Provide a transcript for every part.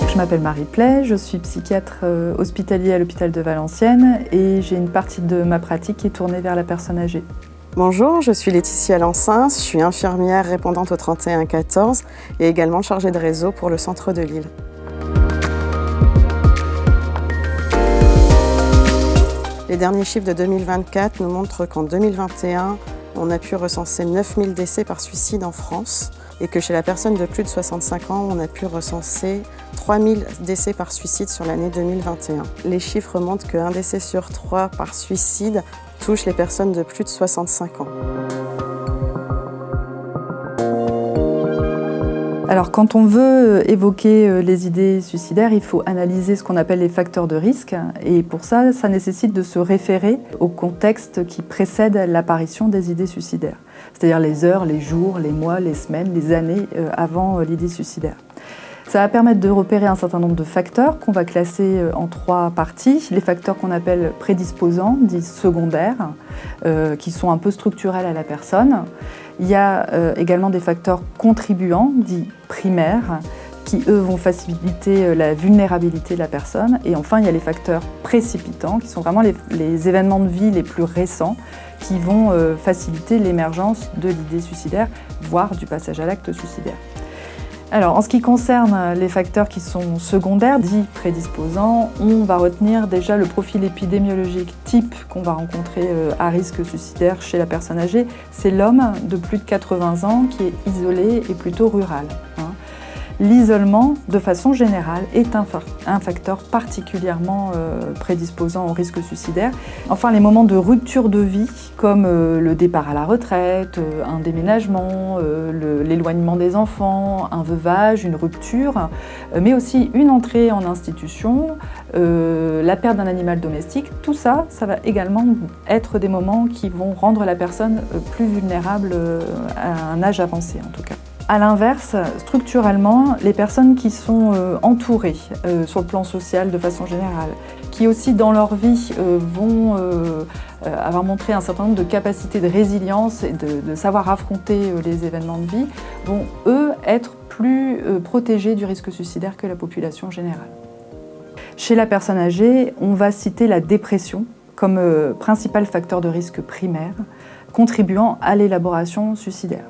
Je m'appelle Marie Play, je suis psychiatre hospitalier à l'hôpital de Valenciennes et j'ai une partie de ma pratique qui est tournée vers la personne âgée. Bonjour, je suis Laetitia Lancin, je suis infirmière répondante au 3114 et également chargée de réseau pour le centre de Lille. Les derniers chiffres de 2024 nous montrent qu'en 2021, on a pu recenser 9000 décès par suicide en France et que chez la personne de plus de 65 ans, on a pu recenser 3000 décès par suicide sur l'année 2021. Les chiffres montrent qu'un décès sur 3 par suicide touche les personnes de plus de 65 ans. Alors quand on veut évoquer les idées suicidaires, il faut analyser ce qu'on appelle les facteurs de risque et pour ça, ça nécessite de se référer au contexte qui précède l'apparition des idées suicidaires, c'est-à-dire les heures, les jours, les mois, les semaines, les années avant l'idée suicidaire. Ça va permettre de repérer un certain nombre de facteurs qu'on va classer en 3 parties. Les facteurs qu'on appelle prédisposants, dits secondaires, qui sont un peu structurels à la personne. Il y a également des facteurs contribuants, dits primaires, qui eux vont faciliter la vulnérabilité de la personne. Et enfin, il y a les facteurs précipitants, qui sont vraiment les événements de vie les plus récents, qui vont faciliter l'émergence de l'idée suicidaire, voire du passage à l'acte suicidaire. Alors, en ce qui concerne les facteurs qui sont secondaires, dits prédisposants, on va retenir déjà le profil épidémiologique type qu'on va rencontrer à risque suicidaire chez la personne âgée. C'est l'homme de plus de 80 ans qui est isolé et plutôt rural. L'isolement, de façon générale, est un facteur particulièrement prédisposant au risque suicidaire. Enfin, les moments de rupture de vie, comme le départ à la retraite, un déménagement, l'éloignement des enfants, un veuvage, une rupture, mais aussi une entrée en institution, la perte d'un animal domestique, tout ça, ça va également être des moments qui vont rendre la personne plus vulnérable à un âge avancé en tout cas. A l'inverse, structurellement, les personnes qui sont entourées sur le plan social de façon générale, qui aussi dans leur vie vont avoir montré un certain nombre de capacités de résilience et de savoir affronter les événements de vie, vont eux être plus protégés du risque suicidaire que la population générale. Chez la personne âgée, on va citer la dépression comme principal facteur de risque primaire, contribuant à l'élaboration suicidaire.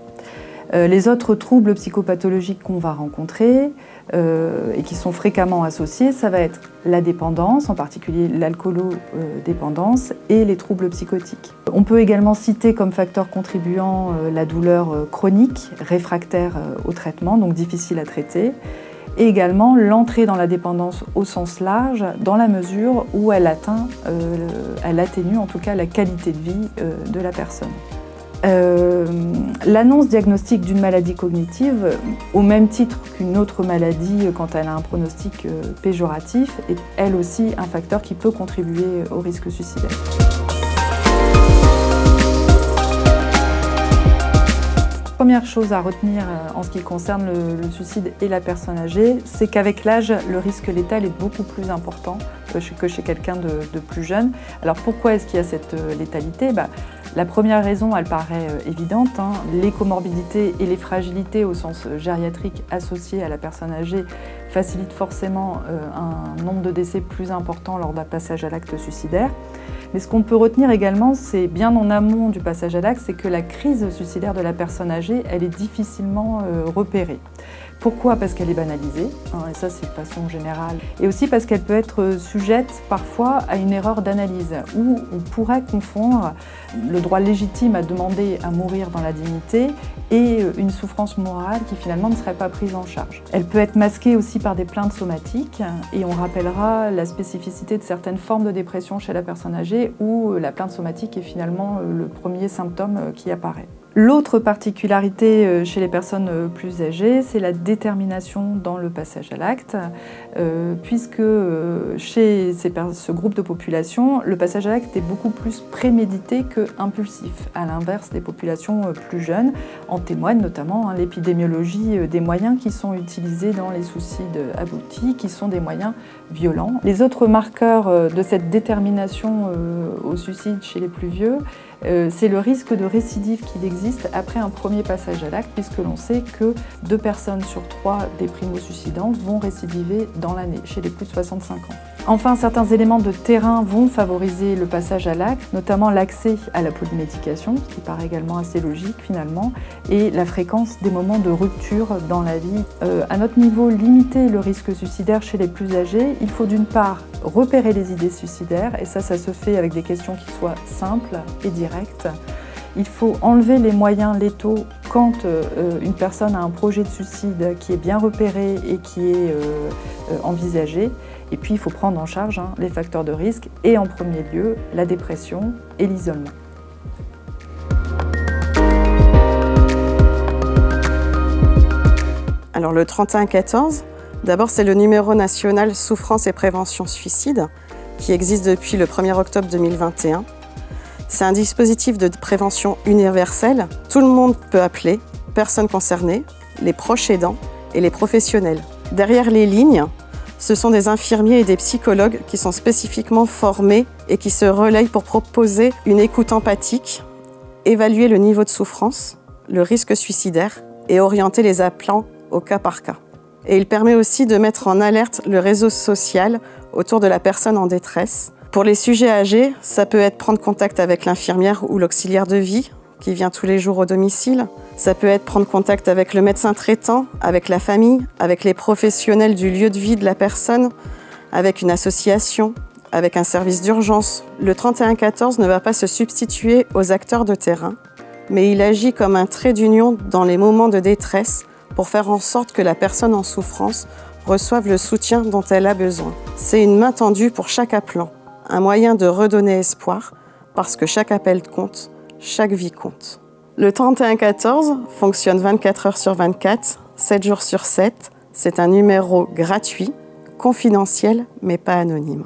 Les autres troubles psychopathologiques qu'on va rencontrer et qui sont fréquemment associés, ça va être la dépendance, en particulier l'alcoolodépendance et les troubles psychotiques. On peut également citer comme facteur contribuant la douleur chronique, réfractaire au traitement, donc difficile à traiter, et également l'entrée dans la dépendance au sens large, dans la mesure où elle atténue en tout cas la qualité de vie de la personne. L'annonce diagnostique d'une maladie cognitive, au même titre qu'une autre maladie quand elle a un pronostic péjoratif, est elle aussi un facteur qui peut contribuer au risque suicidaire. Première chose à retenir en ce qui concerne le suicide et la personne âgée, c'est qu'avec l'âge, le risque létal est beaucoup plus important que chez quelqu'un de plus jeune. Alors pourquoi est-ce qu'il y a cette létalité ? La première raison, elle paraît évidente, les comorbidités et les fragilités au sens gériatrique associées à la personne âgée facilitent forcément un nombre de décès plus important lors d'un passage à l'acte suicidaire. Mais ce qu'on peut retenir également, c'est bien en amont du passage à l'acte, c'est que la crise suicidaire de la personne âgée, elle est difficilement repérée. Pourquoi ? Parce qu'elle est banalisée, et ça c'est de façon générale, et aussi parce qu'elle peut être sujette parfois à une erreur d'analyse, où on pourrait confondre le droit légitime à demander à mourir dans la dignité et une souffrance morale qui finalement ne serait pas prise en charge. Elle peut être masquée aussi par des plaintes somatiques, et on rappellera la spécificité de certaines formes de dépression chez la personne âgée, où la plainte somatique est finalement le premier symptôme qui apparaît. L'autre particularité chez les personnes plus âgées, c'est la détermination dans le passage à l'acte, puisque chez ce groupe de population, le passage à l'acte est beaucoup plus prémédité que impulsif, à l'inverse des populations plus jeunes. En témoigne notamment l'épidémiologie des moyens qui sont utilisés dans les suicides aboutis, qui sont des moyens violents. Les autres marqueurs de cette détermination au suicide chez les plus vieux, c'est le risque de récidive qu'il existe existe après un premier passage à l'acte, puisque l'on sait que 2 personnes sur 3 des primo-suicidants vont récidiver dans l'année, chez les plus de 65 ans. Enfin, certains éléments de terrain vont favoriser le passage à l'acte, notamment l'accès à la polymédication, ce qui paraît également assez logique finalement, et la fréquence des moments de rupture dans la vie. À notre niveau, limiter le risque suicidaire chez les plus âgés, il faut d'une part repérer les idées suicidaires, et ça se fait avec des questions qui soient simples et directes. Il faut enlever les moyens létaux quand une personne a un projet de suicide qui est bien repéré et qui est envisagé. Et puis il faut prendre en charge les facteurs de risque et en premier lieu la dépression et l'isolement. Alors le 3114, d'abord c'est le numéro national souffrance et prévention suicide qui existe depuis le 1er octobre 2021. C'est un dispositif de prévention universel. Tout le monde peut appeler, personne concernée, les proches aidants et les professionnels. Derrière les lignes, ce sont des infirmiers et des psychologues qui sont spécifiquement formés et qui se relayent pour proposer une écoute empathique, évaluer le niveau de souffrance, le risque suicidaire et orienter les appelants au cas par cas. Et il permet aussi de mettre en alerte le réseau social autour de la personne en détresse. Pour les sujets âgés, ça peut être prendre contact avec l'infirmière ou l'auxiliaire de vie qui vient tous les jours au domicile. Ça peut être prendre contact avec le médecin traitant, avec la famille, avec les professionnels du lieu de vie de la personne, avec une association, avec un service d'urgence. Le 3114 ne va pas se substituer aux acteurs de terrain, mais il agit comme un trait d'union dans les moments de détresse pour faire en sorte que la personne en souffrance reçoive le soutien dont elle a besoin. C'est une main tendue pour chaque appelant, un moyen de redonner espoir, parce que chaque appel compte, chaque vie compte. Le 3114 fonctionne 24 heures sur 24, 7 jours sur 7. C'est un numéro gratuit, confidentiel, mais pas anonyme.